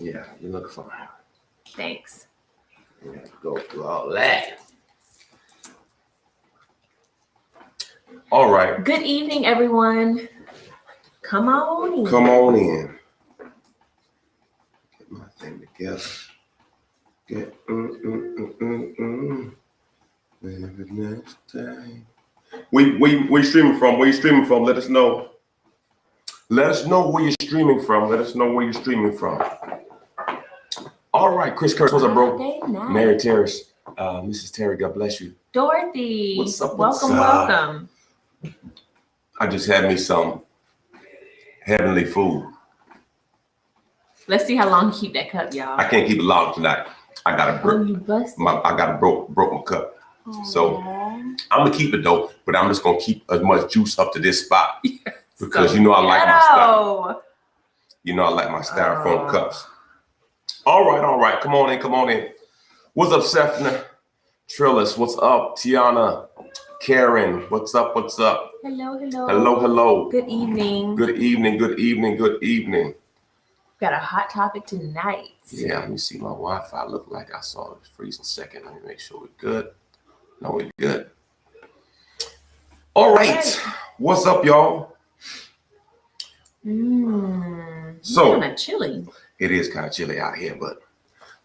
Yeah, you look fine. Thanks. Yeah, go through all that. All right. Good evening, everyone. Come on in. Come on in. Get my thing together. Get Maybe next time. We streaming from? Where you streaming from? Let us know. Let us know where you're streaming from. Let us know where you're streaming from. All right, Chris Kurtz, what's up, bro? Mary Terrace, Mrs. Terry, God bless you. Dorothy, what's up? Welcome. I just had me some heavenly food. Let's see how long you keep that cup, y'all. I can't keep it long tonight. I got to broke my cup. Aww. So I'm gonna keep it though, but I'm just gonna keep as much juice up to this spot because I like my stuff. I like my styrofoam cups. All right. Come on in. What's up, Sefna? Trillis, what's up? Tiana, Karen, what's up? Hello. Good evening. Got a hot topic tonight. Yeah, let me see. My Wi-Fi looked like I saw it freeze a second. Let me make sure we're good. No, we're good. All right. What's up, y'all? So kind of chilly. It is kind of chilly out here, but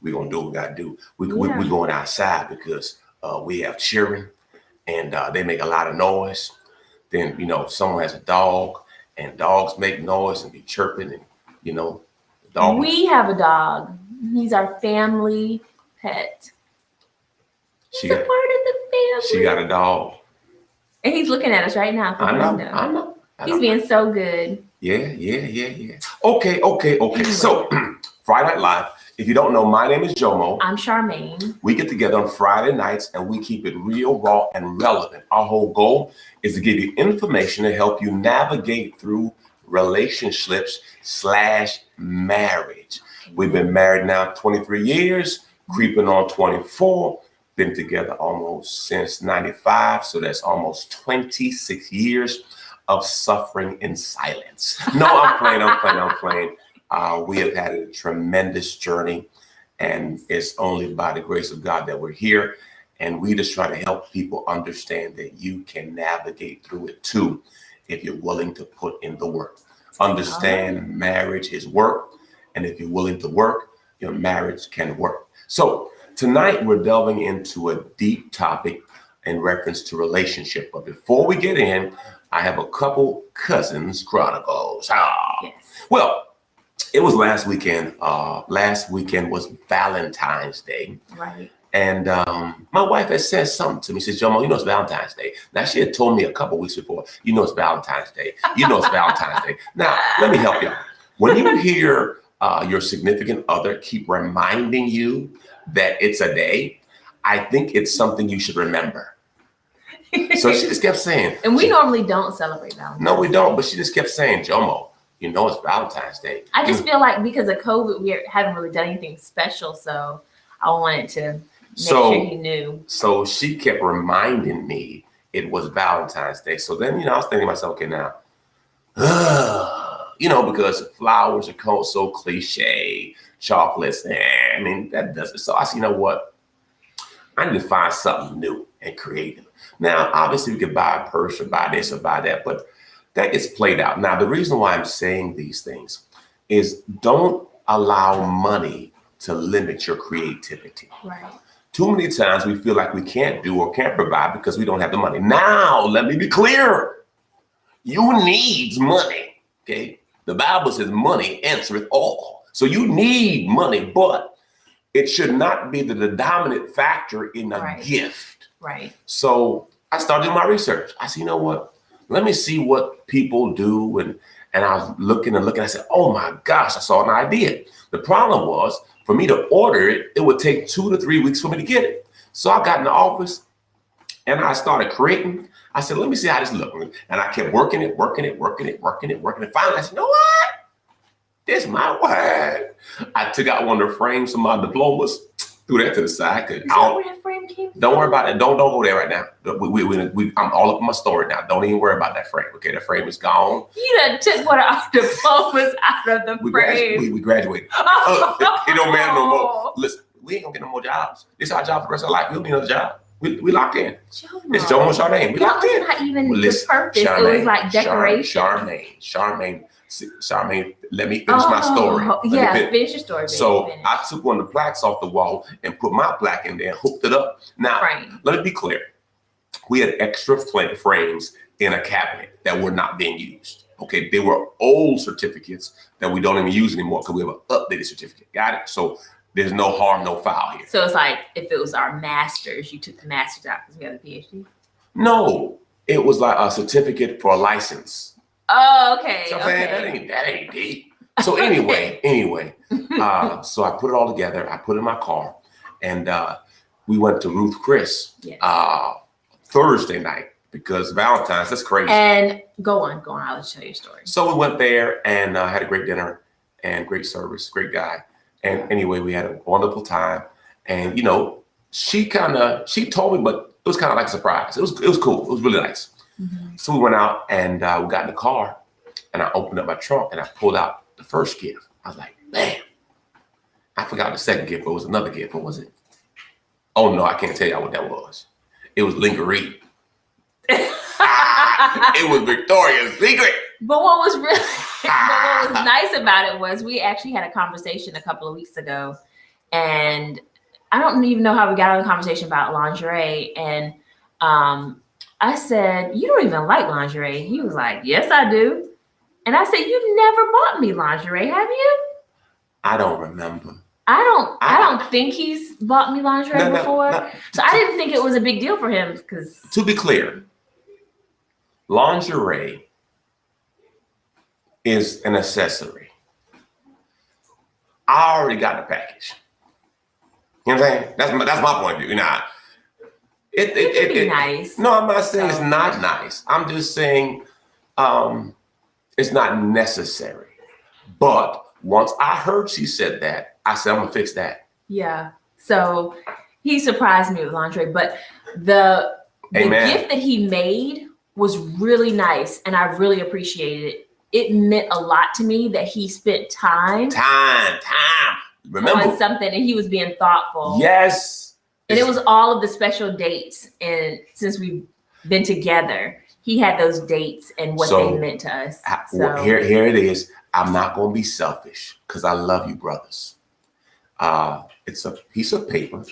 we're gonna do what we gotta do. We're going outside because we have children and they make a lot of noise. Then someone has a dog and dogs make noise and be chirping and the dog. We have a dog. He's our family pet. He's a part of the family. She got a dog. And he's looking at us right now. I know. He's being so good. Yeah. Okay. Anyway. So, Friday Night Live. If you don't know, my name is Jomo. I'm Charmaine. We get together on Friday nights and we keep it real, raw, and relevant. Our whole goal is to give you information to help you navigate through relationships / marriage. We've been married now 23 years, creeping on 24. Been together almost since 95, so that's almost 26 years of suffering in silence. No, I'm playing. We have had a tremendous journey, and it's only by the grace of God that we're here. And we just try to help people understand that you can navigate through it too, if you're willing to put in the work. Understand marriage is work, and if you're willing to work, your marriage can work. So tonight we're delving into a deep topic in reference to relationship. But before we get in, I have a couple cousins chronicles. Yes. Well, it was last weekend. Last weekend was Valentine's Day. Right. And my wife had said something to me. She said, Jomo, it's Valentine's Day. Now, she had told me a couple weeks before, it's Valentine's Day. It's Valentine's Day. Now, let me help you. When you hear your significant other keep reminding you that it's a day, I think it's something you should remember. So she just kept saying. And we normally don't celebrate Valentine's Day. No, we don't. But she just kept saying, Jomo, it's Valentine's Day. I just feel like because of COVID, we haven't really done anything special. So I wanted to make sure he knew. So she kept reminding me it was Valentine's Day. So then, I was thinking to myself, okay, now, because flowers are so cliche, chocolates, that doesn't. So I said, what? I need to find something new and creative. Now, obviously, we could buy a purse or buy this or buy that, but that gets played out. Now, the reason why I'm saying these things is don't allow money to limit your creativity. Right. Too many times we feel like we can't do or can't provide because we don't have the money. Now, let me be clear. You need money, okay? The Bible says money answereth all. So you need money, but it should not be the dominant factor in a gift. Right. So I started doing my research. I said, what? Let me see what people do. And I was looking. I said, oh my gosh, I saw an idea. The problem was for me to order it, it would take 2 to 3 weeks for me to get it. So I got in the office and I started creating. I said, let me see how this looks. And I kept working it. Finally, I said, you know what? This my word. I took out one of the frames of my diplomas, threw that to the side. Is that where that frame came. Don't worry about it. Don't go there right now. I'm all up in my story now. Don't even worry about that frame. Okay, the frame is gone. You done took one of our diplomas out of the frame. We graduated. It don't matter no more. Listen, we ain't gonna get no more jobs. This is our job for the rest of our life. We don't need another job. We locked in. It's Jomo and Charmaine. We locked in. Not even the purpose. Charmaine, it was like decoration. Charmaine, let me finish my story. Finish your story. So I took one of the plaques off the wall and put my plaque in there and hooked it up. Now, let me be clear. We had extra frames in a cabinet that were not being used. Okay, they were old certificates that we don't even use anymore because we have an updated certificate. Got it? So there's no harm, no foul here. So it's like if it was our masters, you took the masters out because we had a PhD? No, it was like a certificate for a license. Oh, okay. So that ain't deep. So anyway, so I put it all together. I put it in my car, and we went to Ruth Chris Thursday night because Valentine's. That's crazy. And go on. I'll tell you your story. So we went there and had a great dinner and great service, great guy. And anyway, we had a wonderful time. And she told me, but it was kind of like a surprise. It was cool. It was really nice. Mm-hmm. So we went out and we got in the car, and I opened up my trunk and I pulled out the first gift. I was like, man, I forgot the second gift, but it was another gift. What was it? Oh no, I can't tell y'all what that was. It was lingerie. It was Victoria's Secret. But what was nice about it was we actually had a conversation a couple of weeks ago, and I don't even know how we got on the conversation about lingerie. And I said, "You don't even like lingerie." He was like, "Yes, I do." And I said, "You've never bought me lingerie, have you?" I don't remember. I don't think he's bought me lingerie before. No. So I didn't think it was a big deal for him because. To be clear, lingerie is an accessory. I already got the package. You know what I'm saying? That's my point of view. It could be nice. No, I'm not saying it's not nice. I'm just saying it's not necessary. But once I heard she said that, I said, I'm gonna fix that. Yeah. So he surprised me with lingerie, but the gift that he made was really nice, and I really appreciated it. It meant a lot to me that he spent time. Remember on something, and he was being thoughtful. Yes. And it was all of the special dates, and since we've been together, he had those dates and what they meant to us. Here it is. I'm not going to be selfish because I love you, brothers. It's a piece of paper,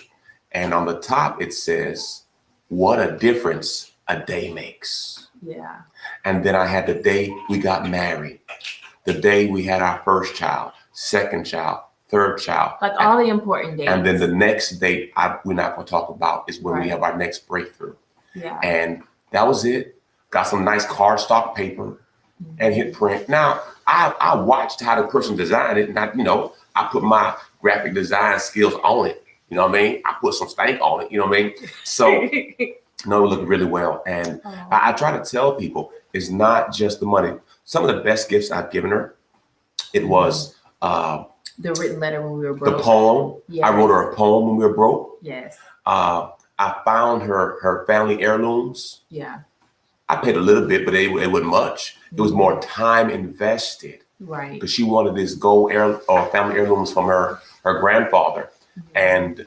and on the top it says, "What a difference a day makes." Yeah. And then I had the day we got married, the day we had our first child, second child, third child. Like all the important dates. And then the next date we're not going to talk about is when we have our next breakthrough. Yeah. And that was it. Got some nice cardstock paper and hit print. Now, I watched how the person designed it, and I put my graphic design skills on it. You know what I mean? I put some stank on it. You know what I mean? So... No, it looked really well. And I try to tell people it's not just the money. Some of the best gifts I've given her, it was the written letter when we were broke. The poem. Yes. I wrote her a poem when we were broke. Yes. I found her family heirlooms. Yeah. I paid a little bit, but it wasn't much. It was more time invested. Right. Because she wanted this gold family heirlooms from her grandfather. And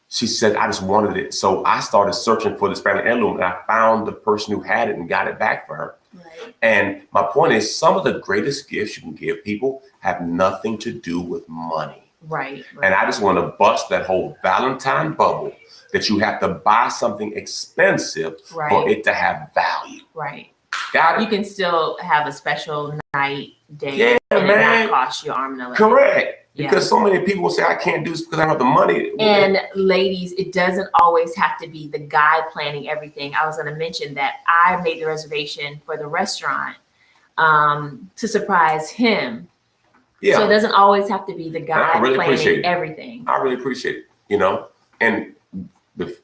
she said, I just wanted it. So I started searching for this family heirloom, and I found the person who had it and got it back for her. Right. And my point is, some of the greatest gifts you can give people have nothing to do with money. Right. And I just want to bust that whole Valentine bubble that you have to buy something expensive for it to have value. Right. Got it? You can still have a special night, day, and it not cost you arm and a leg. Correct. Because so many people say, I can't do this because I don't have the money. And ladies, it doesn't always have to be the guy planning everything. I was going to mention that I made the reservation for the restaurant to surprise him. Yeah. So it doesn't always have to be the guy planning everything. I really appreciate it, And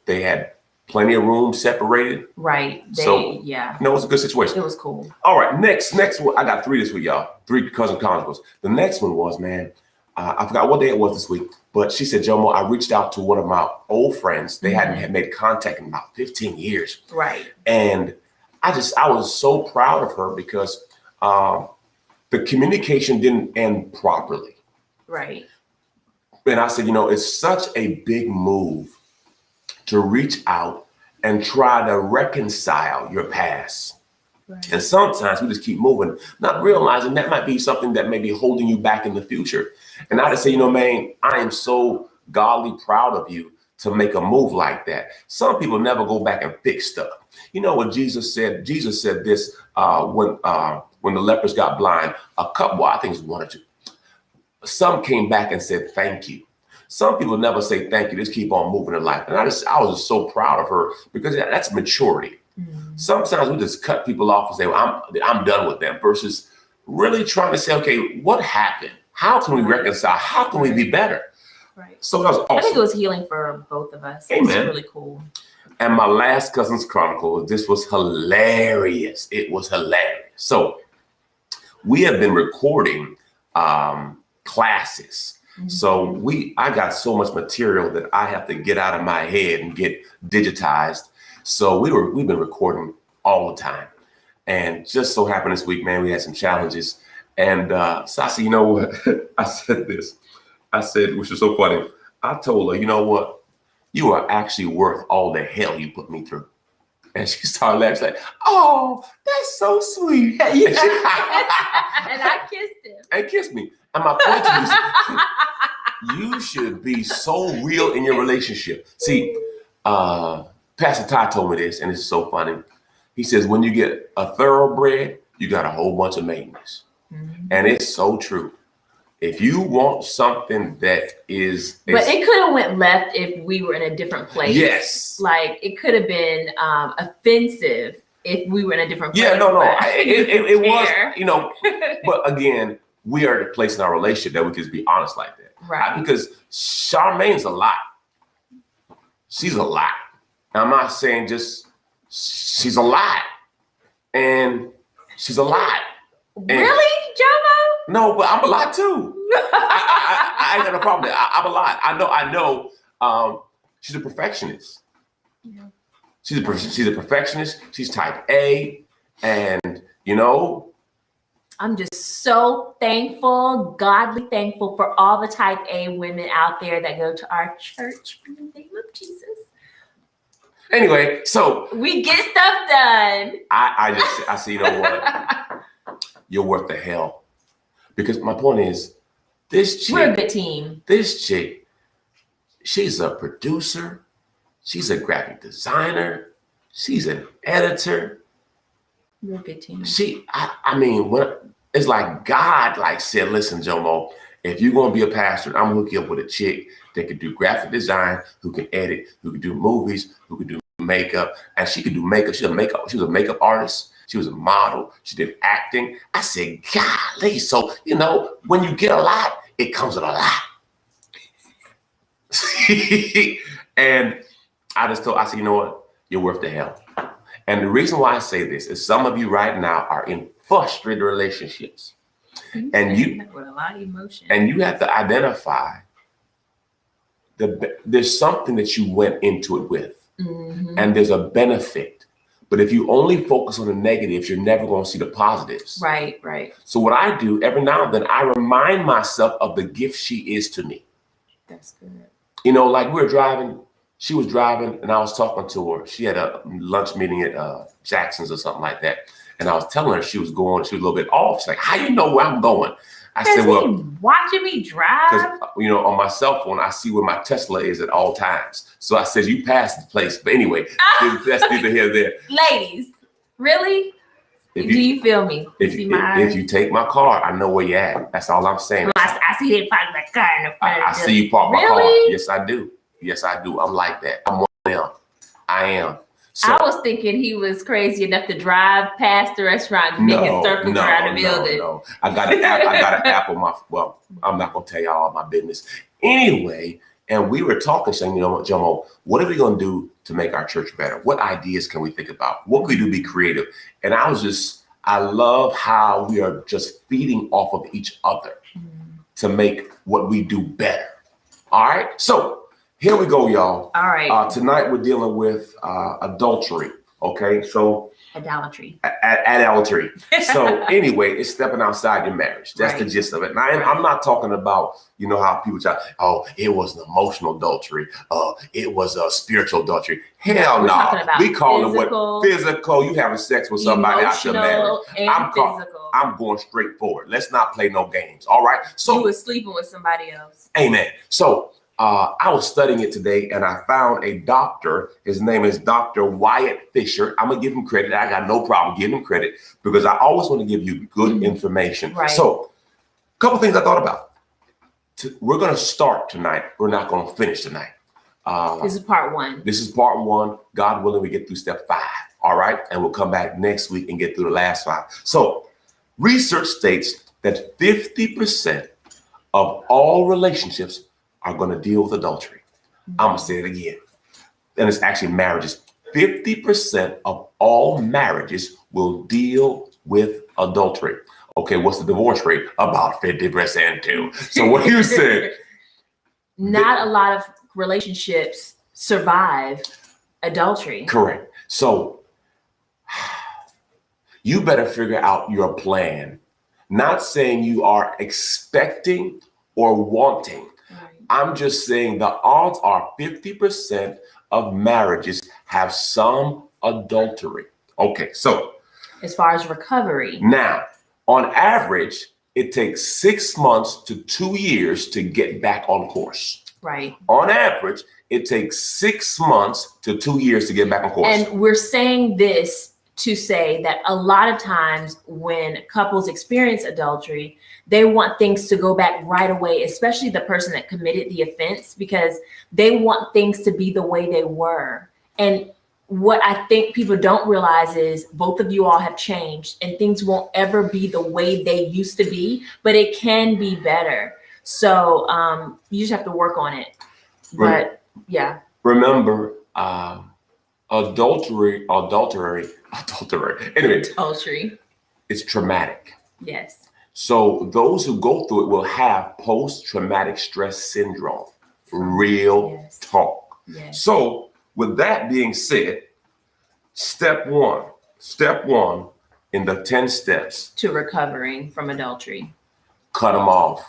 they had plenty of room separated. Right. It was a good situation. It was cool. All right. Next one. I got 3 this week, y'all. 3 cousin chronicles. The next one was, man, I forgot what day it was this week, but she said, Jomo, I reached out to one of my old friends. They hadn't had made contact in about 15 years. Right. And I was so proud of her because the communication didn't end properly. Right. And I said, it's such a big move to reach out and try to reconcile your past. Right. And sometimes we just keep moving, not realizing that might be something that may be holding you back in the future. And I just say, man, I am so godly proud of you to make a move like that. Some people never go back and fix stuff. You know what Jesus said? Jesus said this when the lepers got blind, a couple, I think it's one or two. Some came back and said, thank you. Some people never say thank you, just keep on moving in life. And I was just so proud of her because that's maturity. Mm-hmm. Sometimes we just cut people off and say, well, I'm done with them versus really trying to say, okay, what happened? How can we reconcile? How can we be better? Right. So that was awesome. I think it was healing for both of us. Amen. It was really cool. And my last Cousin's Chronicle, this was hilarious. It was hilarious. So we have been recording classes. Mm-hmm. So I got so much material that I have to get out of my head and get digitized. So we've been recording all the time. And just so happened this week, man, we had some challenges. And so I said, you know what? I said this. I said, which is so funny. I told her, you know what? You are actually worth all the hell you put me through. And she started laughing. She's like, oh, that's so sweet. And I kissed him. And kissed me. And my point to you should be so real in your relationship. See, Pastor Ty told me this, and it's so funny. He says, when you get a thoroughbred, you got a whole bunch of maintenance. Mm-hmm. And it's so true. If you want something that is... But it could have went left if we were in a different place. Yes. Like, it could have been offensive if we were in a different place. Yeah, no. It was, but again, we are at a place in our relationship that we can just be honest like that. Right. Because Charmaine's a lot. She's a lot. I'm not saying just, she's a lot. And she's a lot. Really, Jomo? No, but I'm a lot too. I ain't got a problem with that. I'm a lot. I know. She's a perfectionist. Yeah. She's a perfectionist. She's type A, and I'm just so thankful, godly thankful for all the type A women out there that go to our church in the name of Jesus. Anyway, so we get stuff done. I see. You know what? You're worth the hell. Because my point is, this chick. We're a good team. This chick, she's a producer. She's a graphic designer. She's an editor. We're a good team. When it's like God said, listen, Jomo, if you're going to be a pastor, I'm going to hook you up with a chick that can do graphic design, who can edit, who can do movies, who can do makeup. And she could do makeup. She was a makeup artist. She was a model. She did acting. I said, golly. So, when you get a lot, it comes with a lot. And I said, you know what? You're worth the hell. And the reason why I say this is some of you right now are in frustrated relationships. And with a lot of emotion. And you have to identify there's something that you went into it with. Mm-hmm. And there's a benefit. But if you only focus on the negatives, you're never going to see the positives. Right. So what I do every now and then, I remind myself of the gift she is to me. That's good. Like we were driving, she was driving and I was talking to her. She had a lunch meeting at Jackson's or something like that. And I was telling her she was a little bit off. She's like, how you know where I'm going? I said, well, watching me drive. Because, on my cell phone, I see where my Tesla is at all times. So I said, you passed the place. But anyway, that's neither here nor there. Ladies, really? Do you feel me? If you take my car, I know where you're at. That's all I'm saying. Well, I see you park my car in the front. I see you park my car. Yes, I do. I'm like that. I'm one of them. I am. So, I was thinking he was crazy enough to drive past the restaurant and making circles around the building. No. I got an app on my, I'm not going to tell you all my business. Anyway, and we were talking, saying, Jomo, what are we going to do to make our church better? What ideas can we think about? What can we do to be creative? And I love how we are just feeding off of each other to make what we do better. All right. So here we go, y'all. All right. Tonight we're dealing with adultery. Okay. So Adultery. Adultery. So anyway, it's stepping outside your marriage. That's the gist of it. And I'm not talking about, you know, how people try, oh, it was an emotional adultery. It was a spiritual adultery. Hell no. We call it what physical. You having sex with somebody out your marriage. I'm going straight forward. Let's not play no games. All right. So you were sleeping with somebody else. Amen. So I was studying it today and I found a doctor. His name is Dr. Wyatt Fisher. I'm going to give him credit. I got no problem giving him credit because I always want to give you good information. Right. So a couple things I thought about. We're going to start tonight. We're not going to finish tonight. This is part one. This is part one. God willing, we get through step 5. All right. And we'll come back next week and get through the last 5. So research states that 50% of all relationships are going to deal with adultery. I'm going to say it again. And it's actually marriages. 50% of all marriages will deal with adultery. Okay, what's the divorce rate? About 50% too. So what you said? Not a lot of relationships survive adultery. Correct. So you better figure out your plan. Not saying you are expecting or wanting. I'm just saying the odds are 50% of marriages have some adultery. Okay, so as far as recovery. Now, on average, it takes 6 months to 2 years to get back on course. Right. On average, it takes 6 months to 2 years to get back on course. And we're saying this to say that a lot of times when couples experience adultery, they want things to go back right away, especially the person that committed the offense, because they want things to be the way they were. And what I think people don't realize is both of you all have changed and things won't ever be the way they used to be, but it can be better. So you just have to work on it. But yeah. Remember, adultery. Anyway, adultery. It's traumatic. Yes. So those who go through it will have post-traumatic stress syndrome. Real talk. Yes. So with that being said, step one in the 10 steps to recovering from adultery. Cut them off.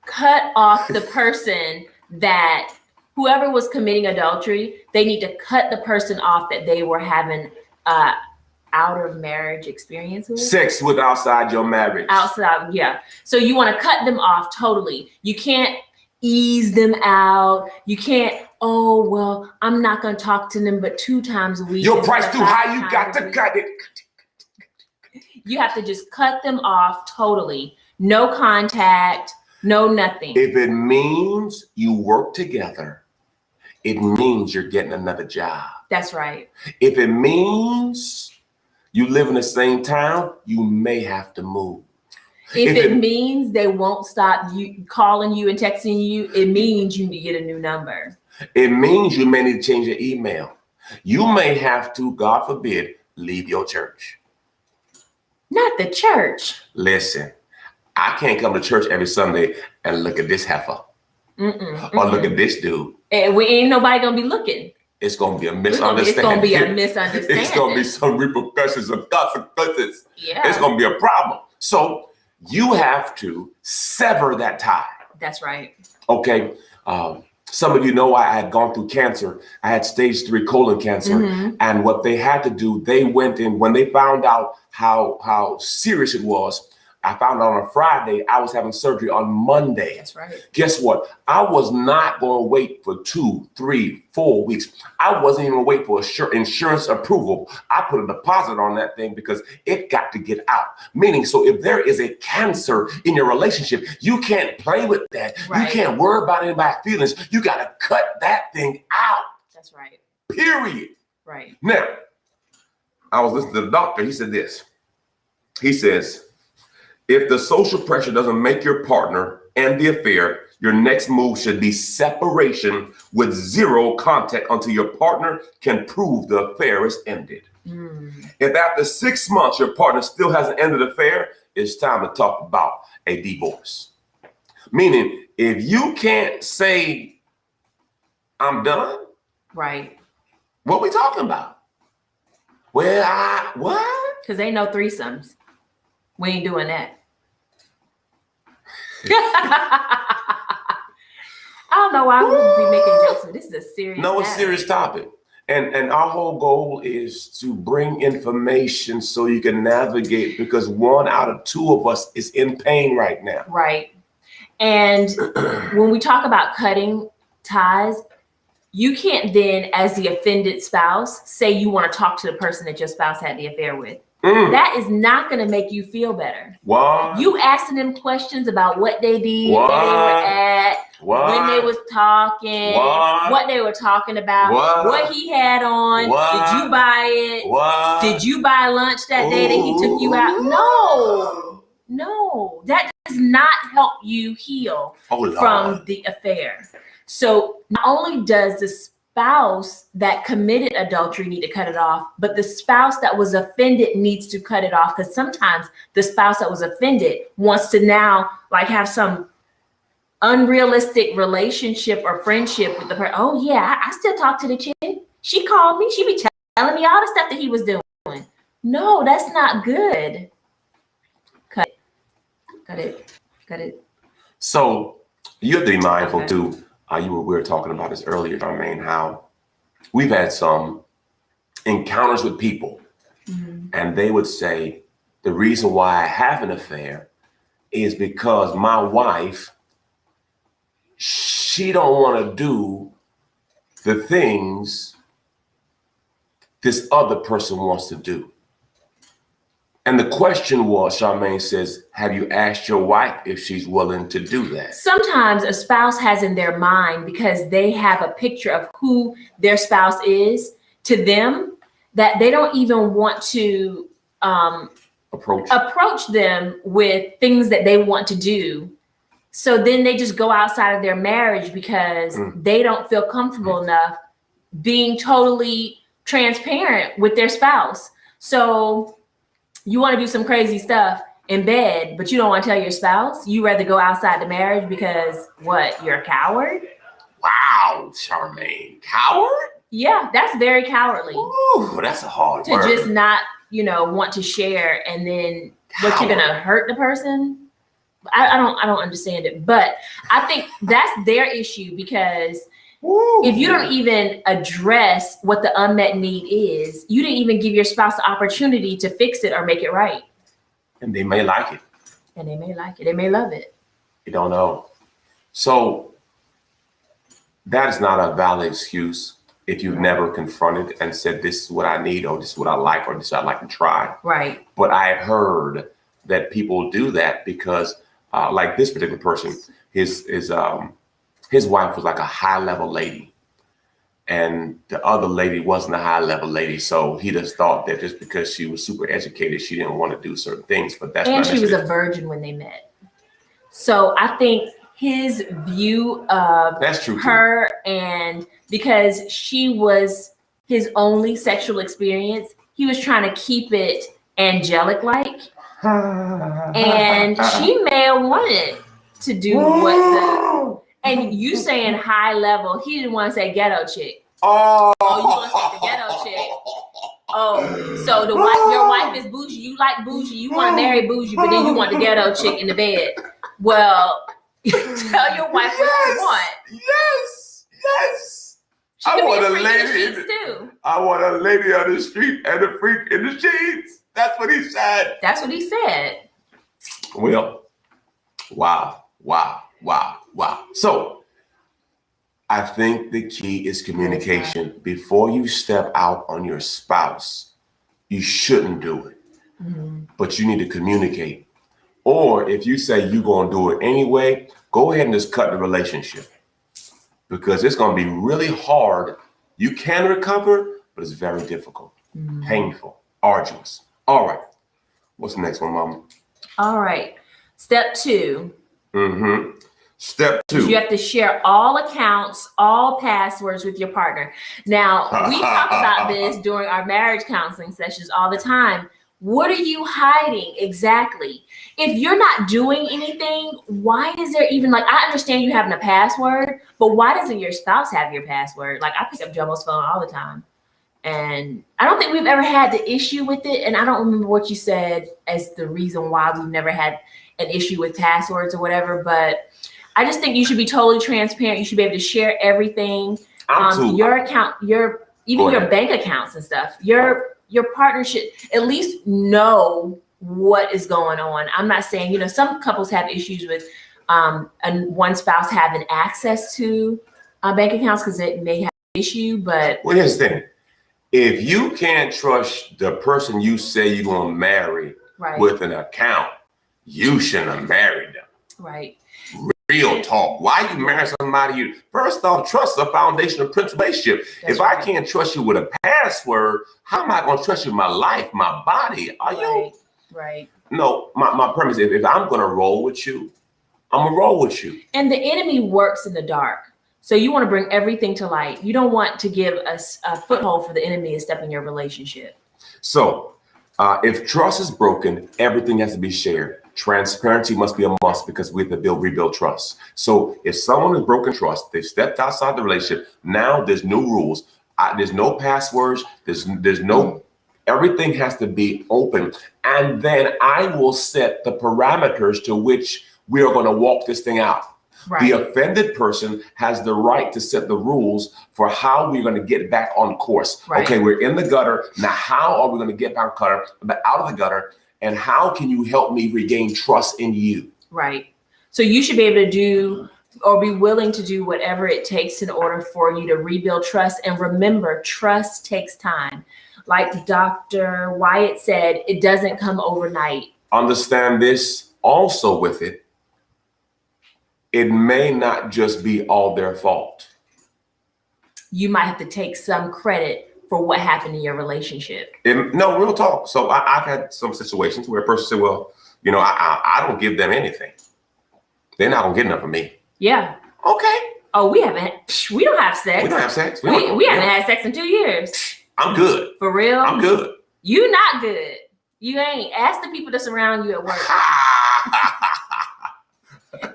Cut off the person that whoever was committing adultery, they need to cut the person off that they were having out of marriage experience with. Sex with outside your marriage. Outside, yeah. So you want to cut them off totally. You can't ease them out. You can't, oh, well, I'm not going to talk to them but 2 times a week. Your price too high, you got to cut it. You have to just cut them off totally. No contact, no nothing. If it means you work together, it means you're getting another job. That's right. If it means you live in the same town, you may have to move. If it means they won't stop you calling you and texting you, it means you need to get a new number. It means you may need to change your email. You may have to, God forbid, leave your church. Not the church. Listen, I can't come to church every Sunday and look at this heifer. Or look at this dude. And we ain't nobody gonna be looking. It's gonna be a misunderstanding. It's gonna be a misunderstanding. It's gonna be some repercussions and consequences. Yeah. It's gonna be a problem. So you have to sever that tie. That's right. Okay. Some of you know I had gone through cancer. I had stage 3 colon cancer. And what they had to do, they went in when they found out how serious it was. I found out on a Friday, I was having surgery on Monday. That's right. Guess what? I was not going to wait for 2, 3, 4 weeks. I wasn't even going to wait for insurance approval. I put a deposit on that thing because it got to get out. Meaning, so if there is a cancer in your relationship, you can't play with that. Right. You can't worry about anybody's feelings. You got to cut that thing out. That's right. Period. Right. Now, I was listening to the doctor. He said this. He says, if the social pressure doesn't make your partner end the affair, your next move should be separation with 0 contact until your partner can prove the affair is ended. If after 6 months your partner still hasn't ended the affair, it's time to talk about a divorce. Meaning, if you can't say, I'm done, Right. what we talking about? Well, what? Because they know threesomes. We ain't doing that. I don't know why we would be making jokes, but this is a serious No, it's a matter. serious topic. And our whole goal is to bring information so you can navigate, because 1 out of 2 of us is in pain right now. Right. And when we talk about cutting ties, you can't then, as the offended spouse, say you want to talk to the person that your spouse had the affair with. That is not going to make you feel better. What? You asking them questions about what they did, What? where they were at, What? when they was talking, what they were talking about, what he had on, did you buy it? What? Did you buy lunch that day that he took you out? No, that does not help you heal from the affair. So not only does the spouse that committed adultery need to cut it off, but the spouse that was offended needs to cut it off, because sometimes the spouse that was offended wants to now like have some unrealistic relationship or friendship with the person. Oh yeah, I still talk to the chick. She called me. She be telling me all the stuff that he was doing. No, that's not good. Cut it. So you have to be mindful too. We were talking about this earlier, Darmaine, how we've had some encounters with people, and they would say, the reason why I have an affair is because my wife, she don't want to do the things this other person wants to do. And the question was, Charmaine says, have you asked your wife if she's willing to do that? Sometimes a spouse has in their mind, because they have a picture of who their spouse is to them, that they don't even want to approach them with things that they want to do. So then they just go outside of their marriage because they don't feel comfortable enough being totally transparent with their spouse. So you want to do some crazy stuff in bed, but you don't want to tell your spouse. You rather go outside the marriage because what? You're a coward? Wow, Charmaine, coward? Yeah, that's very cowardly. Ooh, that's a hard word. To just not, want to share, and then what, you're gonna hurt the person? I don't understand it, but I think that's their issue, because if you don't even address what the unmet need is, you didn't even give your spouse the opportunity to fix it or make it right. And they may like it. They may love it. You don't know. So that is not a valid excuse if you've never confronted and said, this is what I need, or this is what I like, or this is what I'd like to try. Right. But I've heard that people do that because like this particular person, his wife was like a high level lady, and the other lady wasn't a high level lady. So he just thought that just because she was super educated, she didn't want to do certain things. But that's and she was a virgin when they met. So I think his view of her, and because she was his only sexual experience, he was trying to keep it angelic like. And she may have wanted to do and you saying high level, he didn't want to say ghetto chick. Oh, you want to say the ghetto chick. Oh, so your wife is bougie, you like bougie, you want to marry bougie, but then you want the ghetto chick in the bed. Well, tell your wife what you want. Yes. I want a lady too. I want a lady on the street and a freak in the sheets. That's what he said. Well, wow. So I think the key is communication. Before you step out on your spouse, you shouldn't do it. But you need to communicate. Or if you say you're going to do it anyway, go ahead and just cut the relationship, because it's going to be really hard. You can recover, but it's very difficult, painful, arduous. All right. What's the next one, Mama? All right. Step 2. Step 2. You have to share all accounts, all passwords with your partner. Now, we talk about this during our marriage counseling sessions all the time. What are you hiding exactly? If you're not doing anything, why is there even like, I understand you having a password, but why doesn't your spouse have your password? Like I pick up Jomo's phone all the time. And I don't think we've ever had the issue with it. And I don't remember what you said as the reason why we've never had an issue with passwords or whatever. But I just think you should be totally transparent. You should be able to share everything. Your account, your bank accounts and stuff. Your partner should at least know what is going on. I'm not saying, you know, some couples have issues with one spouse having access to bank accounts because it may have an issue. But well, here's the thing. If you can't trust the person you say you're going to marry with an account, you shouldn't have married them. Right. Real talk. Why you marry somebody? First off, trust is the foundation of principal relationship. If I can't trust you with a password, how am I going to trust you with my life, my body? Are you? Right. No, my premise is if I'm going to roll with you, I'm going to roll with you. And the enemy works in the dark. So you want to bring everything to light. You don't want to give us a foothold for the enemy to step in your relationship. So if trust is broken, everything has to be shared. Transparency must be a must because we have to rebuild trust. So if someone has broken trust, they stepped outside the relationship. Now there's new rules. There's no passwords. There's no, everything has to be open. And then I will set the parameters to which we are going to walk this thing out. Right. The offended person has the right to set the rules for how we're going to get back on course. Right. Okay, we're in the gutter. Now, how are we going to get back out of the gutter? And how can you help me regain trust in you? Right. So you should be able to do or be willing to do whatever it takes in order for you to rebuild trust. And remember, trust takes time. Like Dr. Wyatt said, it doesn't come overnight. Understand this also with it. It may not just be all their fault. You might have to take some credit for what happened in your relationship. No, real talk. So I've had some situations where a person said, well, you know, I don't give them anything. They're not going to get enough of me. Yeah. Okay. Oh, we don't have sex. We don't have sex. We haven't had sex in 2 years. I'm good. For real? I'm good. You not good. You ain't. Ask the people that surround you at work.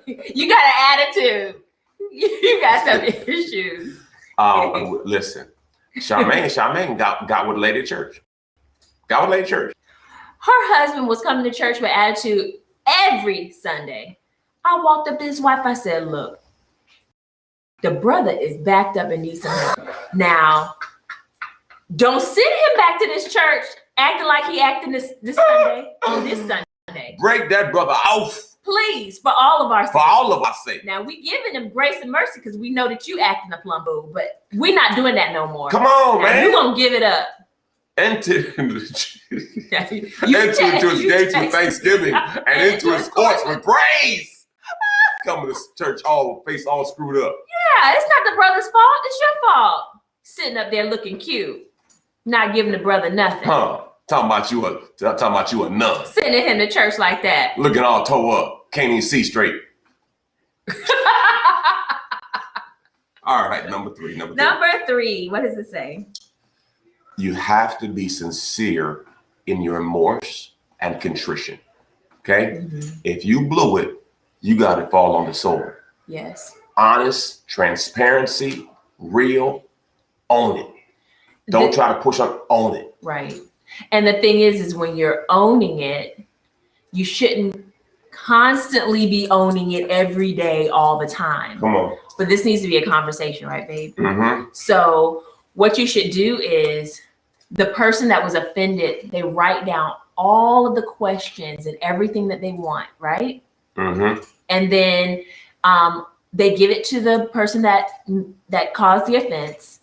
You got an attitude. You got some issues. Listen, Charmaine got with a lady at church. Her husband was coming to church with attitude every Sunday. I walked up to his wife. I said, look, the brother is backed up and needs some help. Now, don't send him back to this church acting like he acting this Sunday on this Sunday. Break that brother off. Please, for all of our sake. For all of our sake. Now, we giving him grace and mercy because we know that you acting a plumbo, but we're not doing that no more. Come on, man. You're going to give it up. Enter his gates with thanksgiving and into his courts with praise. Coming to church face all screwed up. Yeah, it's not the brother's fault. It's your fault. Sitting up there looking cute. Not giving the brother nothing. Talking about you a nun. Sending him to church like that. Looking all toe up. Can't even see straight. All right, number three. Number three. What does it say? You have to be sincere in your remorse and contrition. Okay? Mm-hmm. If you blew it, you got to fall on the sword. Yes. Honest, transparency, real, own it. Don't try to push on, own it. Right. And the thing is when you're owning it, you shouldn't constantly be owning it every day, all the time. Come on. But this needs to be a conversation, right, babe? Mm-hmm. So what you should do is the person that was offended, they write down all of the questions and everything that they want, right? Mm-hmm. And then they give it to the person that caused the offense.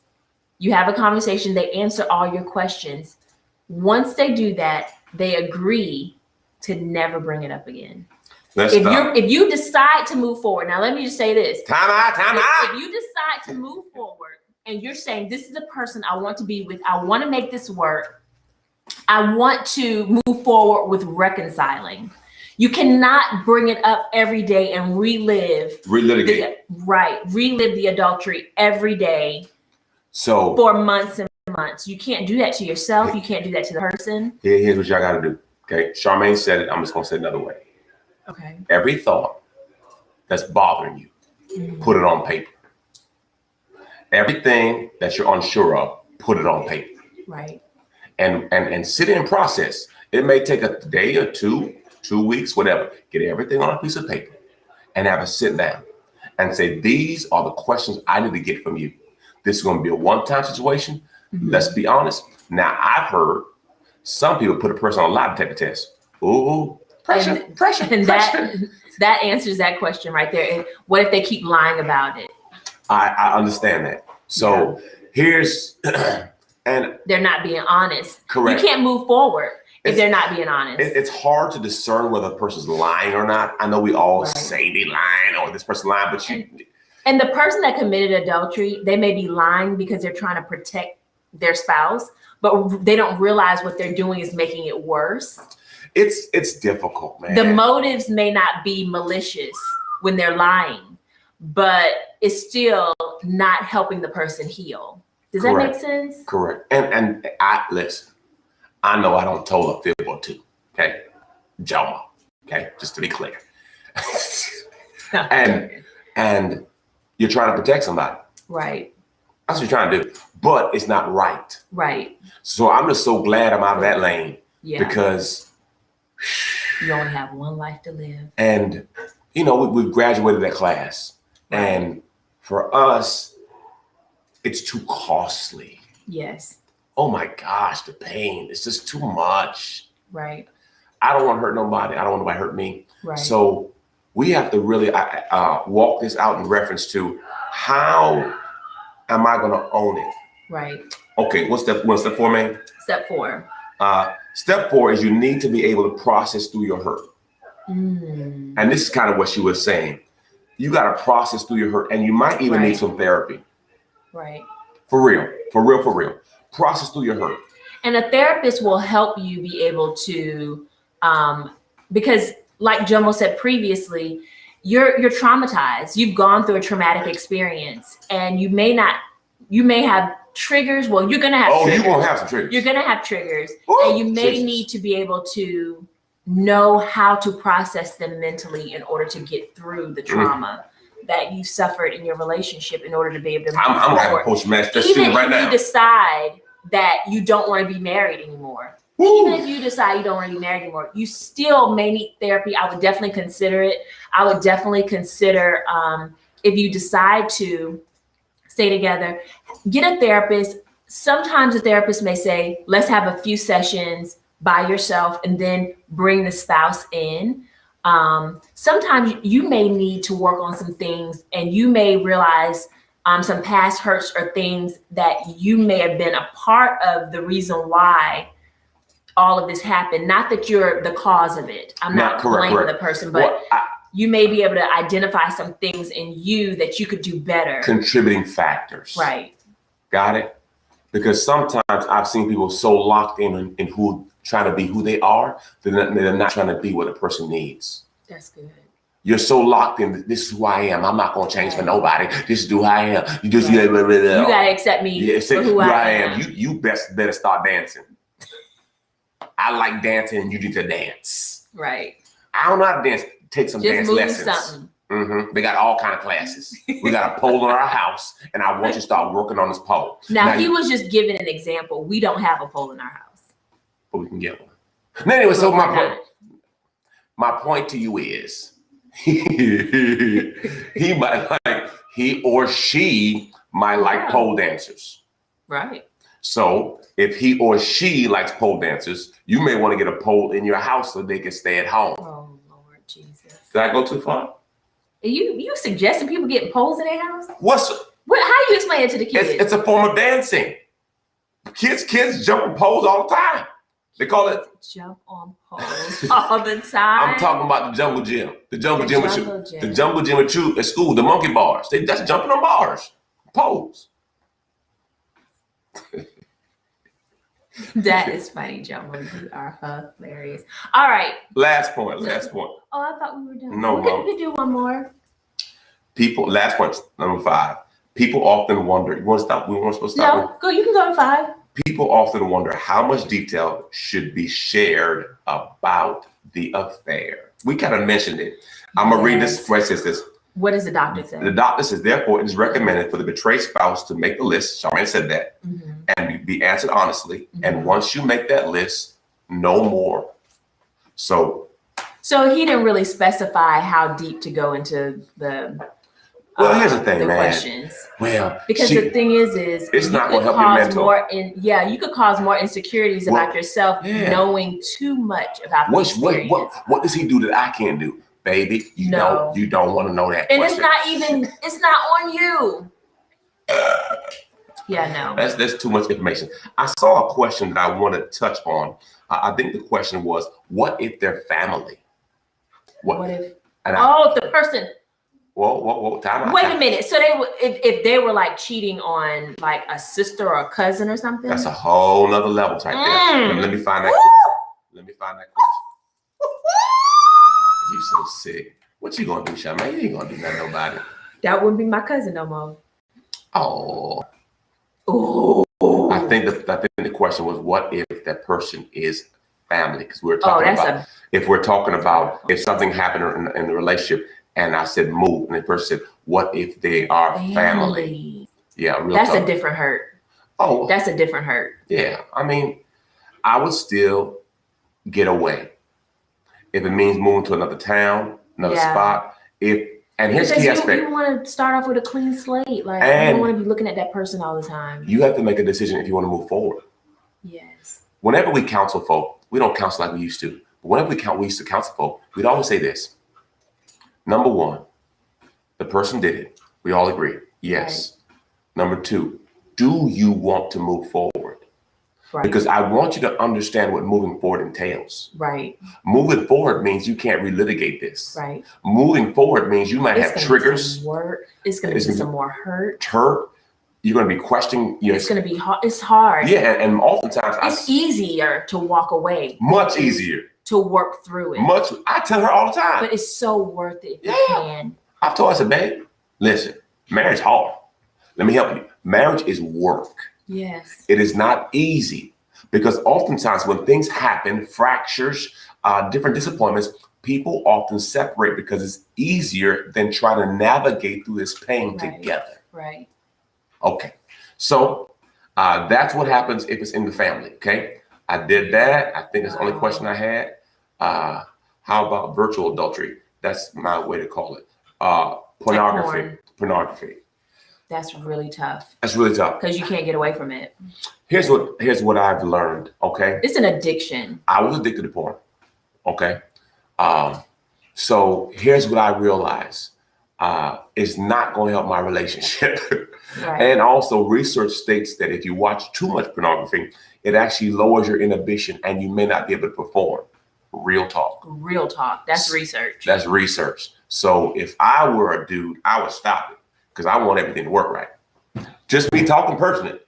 You have a conversation. They answer all your questions. Once they do that, they agree to never bring it up again. If you decide to move forward, now let me just say this. Time out. If you decide to move forward and you're saying, this is the person I want to be with, I want to make this work, I want to move forward with reconciling. You cannot bring it up every day and relive the adultery every day. So for months and months. months. You can't do that to yourself. You can't do that to the person. Here's what y'all got to do. Okay. Charmaine said it. I'm just going to say it another way. Okay. Every thought that's bothering you, put it on paper. Everything that you're unsure of, put it on paper. Right. And sit in process. It may take a day or 2 weeks, whatever. Get everything on a piece of paper and have a sit down and say, these are the questions I need to get from you. This is going to be a one-time situation. Let's be honest. Now, I've heard some people put a person on a lie detector test. Ooh, pressure. And that answers that question right there. And what if they keep lying about it? I understand that. So here's, and they're not being honest. Correct. You can't move forward if they're not being honest. It's hard to discern whether a person's lying or not. I know we all say they lying or this person lying, but and the person that committed adultery, they may be lying because they're trying to protect their spouse, but they don't realize what they're doing is making it worse. It's difficult, man. The motives may not be malicious when they're lying, but it's still not helping the person heal. Does that make sense? Correct. And I listen, I know I don't tell a fib or two. Okay. Joma. Okay. Just to be clear. and you're trying to protect somebody. Right. That's what you're trying to do. But it's not right. Right. So I'm just so glad I'm out of that lane. Yeah. Because you only have one life to live. And we've graduated that class. Right. And for us, it's too costly. Yes. Oh my gosh, the pain. It's just too much. Right. I don't want to hurt nobody. I don't want nobody to hurt me. Right. So we have to really walk this out in reference to how am I going to own it? Right. Okay, what's step 4, man? Step 4. Step 4 is you need to be able to process through your hurt. And this is kind of what she was saying. You got to process through your hurt, and you might even need some therapy. Right. For real. Process through your hurt. And a therapist will help you be able to, because like Jomo said previously, you're traumatized. You've gone through a traumatic experience, and you may have triggers. Well, you're going to have triggers. You're going to have some triggers. You're going to have triggers. And you may need to be able to know how to process them mentally in order to get through the trauma that you suffered in your relationship in order to be able to move I'm forward. Post-traumatic stress Even right if now. you decide that you don't want to be married anymore, even if you decide you don't want to be married anymore, you still may need therapy. I would definitely consider it. I would definitely consider if you decide to stay together, get a therapist. Sometimes a therapist may say, let's have a few sessions by yourself and then bring the spouse in. Sometimes you may need to work on some things, and you may realize some past hurts or things that you may have been a part of the reason why all of this happened. Not that you're the cause of it. I'm not blaming the person, but you may be able to identify some things in you that you could do better. Contributing factors. Right. Got it? Because sometimes I've seen people so locked in who trying to be who they are, they're not trying to be what a person needs. That's good. You're so locked in. This is who I am. I'm not going to change for nobody. This is who I am. You just you gotta accept me for who I am. You better start dancing. I like dancing, and you need to dance. Right. I don't know how to dance. Take some dance lessons. Something. They got all kind of classes. We got a pole in our house, and I want you to start working on this pole. Now he was just giving an example. We don't have a pole in our house. But we can get one. Now, anyway, so my point to you is he or she might like pole dancers. Right. So if he or she likes pole dancers, you may want to get a pole in your house so they can stay at home. Oh, Lord Jesus. Did I go too far? You suggesting people getting poles in their house? How you explain it to the kids? It's a form of dancing. Kids jump on poles all the time. They call it jump on poles all the time. I'm talking about the jungle gym. The jungle gym at school, the monkey bars. That's jumping on bars. Poles. That is funny, Jumbo. You are hilarious. All right. Last point. Oh, I thought we were done. No, we could do one more. Last point, number 5. People often wonder. You want to stop? We weren't supposed to stop. No, go. You can go to 5. People often wonder how much detail should be shared about the affair. We kind of mentioned it. I'm going to read this. Where it says this. What does the doctor say? The doctor says, therefore, it is recommended for the betrayed spouse to make the list. Charmaine said that. And be answered honestly. And once you make that list, no more. So he didn't really specify how deep to go into the here's the thing, man. Questions. Well, because the thing is it's not going to help your mental. You could cause more insecurities about yourself knowing too much about the experience. What does he do that I can't do? Baby, you don't want to know that. And it's not on you. That's too much information. I saw a question that I want to touch on. I think the question was, what if they're family? What if? If the person. Whoa, time out. Wait a minute. So if they were like cheating on like a sister or a cousin or something? That's a whole nother level right there. Let me find that question. Let me find that question. You so sick. What you gonna do, Charmaine? You ain't gonna do nothing to nobody. That wouldn't be my cousin no more. Oh. I think the question was, what if that person is family? Because we're talking about if something happened in the relationship, and I said move, and the person said, what if they are family? Yeah, that's a different hurt. Oh, that's a different hurt. Yeah, I mean, I would still get away if it means moving to another town, another spot. Here's the key aspect. You want to start off with a clean slate. Like, you don't want to be looking at that person all the time. You have to make a decision if you want to move forward. Yes. Whenever we counsel folk, we don't counsel like we used to. But whenever we used to counsel folk, we'd always say this. Number one, the person did it. We all agree. Yes. Right. Number two, do you want to move forward? Right. Because I want you to understand what moving forward entails. Right. Moving forward means you can't relitigate this. Right. Moving forward means you might have triggers. It's going to be some more hurt. You're going to be questioning. It's going to be hard. It's hard. Yeah, and oftentimes it's easier to walk away. Much easier to work through it. I tell her all the time. But it's so worth it if you can. I've told her, I said, babe, listen, marriage is hard. Let me help you. Marriage is work. Yes. It is not easy because oftentimes when things happen, fractures, different disappointments, people often separate because it's easier than trying to navigate through this pain together. Right. Okay. So that's what happens if it's in the family. Okay. I did that. I think that's the only question I had. How about virtual adultery? That's my way to call it. Pornography. That's really tough. Because you can't get away from it. Here's what I've learned. Okay. It's an addiction. I was addicted to porn. Okay. So here's what I realized. It's not going to help my relationship. Right. And also research states that if you watch too much pornography, it actually lowers your inhibition and you may not be able to perform. Real talk. That's research. So if I were a dude, I would stop it because I want everything to work right. Just me talking personally.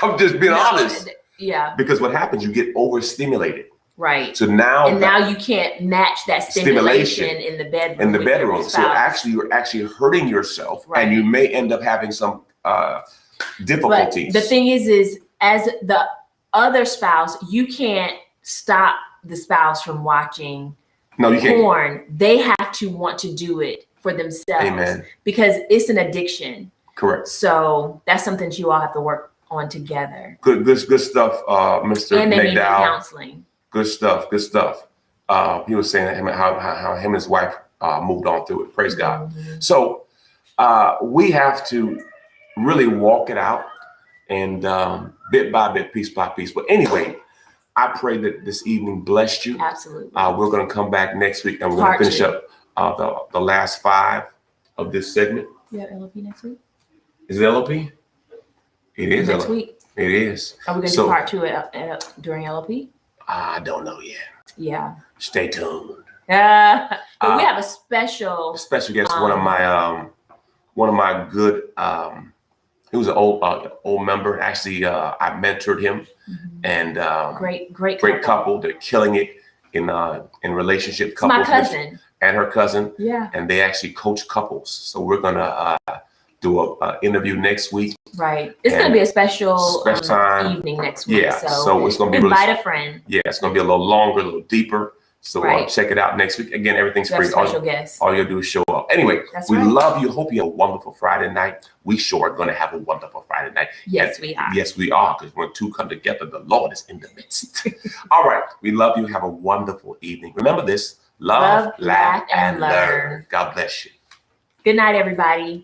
I'm just being honest. Yeah. Because what happens, you get overstimulated. Right. So now you can't match that stimulation in the bedroom. So you're actually hurting yourself, and you may end up having some difficulties. But the thing is as the other spouse, you can't stop the spouse from watching porn. They have to want to do it for themselves. Amen. Because it's an addiction. Correct. So that's something that you all have to work on together. Good stuff, Mr. And they need counseling. Good stuff. He was saying that how him and his wife moved on through it. Praise God. So we have to really walk it out and bit by bit, piece by piece. But anyway, I pray that this evening blessed you. Absolutely. We're going to come back next week and we're going to finish up the last 5 of this segment. You have LOP next week? Is it LOP? It is next week. It is. Are we going to do part 2 during LOP? I don't know yet. Yeah. Stay tuned. We have a special guest. One of my good. He was an old member. Actually, I mentored him, and great couple. They're killing it in relationship couples. My cousin and her cousin. Yeah. And they actually coach couples. So we're gonna do a interview next week. Right. It's going to be a special time. evening next week. Yeah. So it's going to be invite a friend. Yeah. It's going to be a little longer, a little deeper. So check it out next week. Again, everything's free. Special guests. All you do is show up. Anyway, we love you. Hope you have a wonderful Friday night. We sure are going to have a wonderful Friday night. Yes, we are. Yes, we are. Because when two come together, the Lord is in the midst. All right. We love you. Have a wonderful evening. Remember this. Love, laugh, and learn. God bless you. Good night, everybody.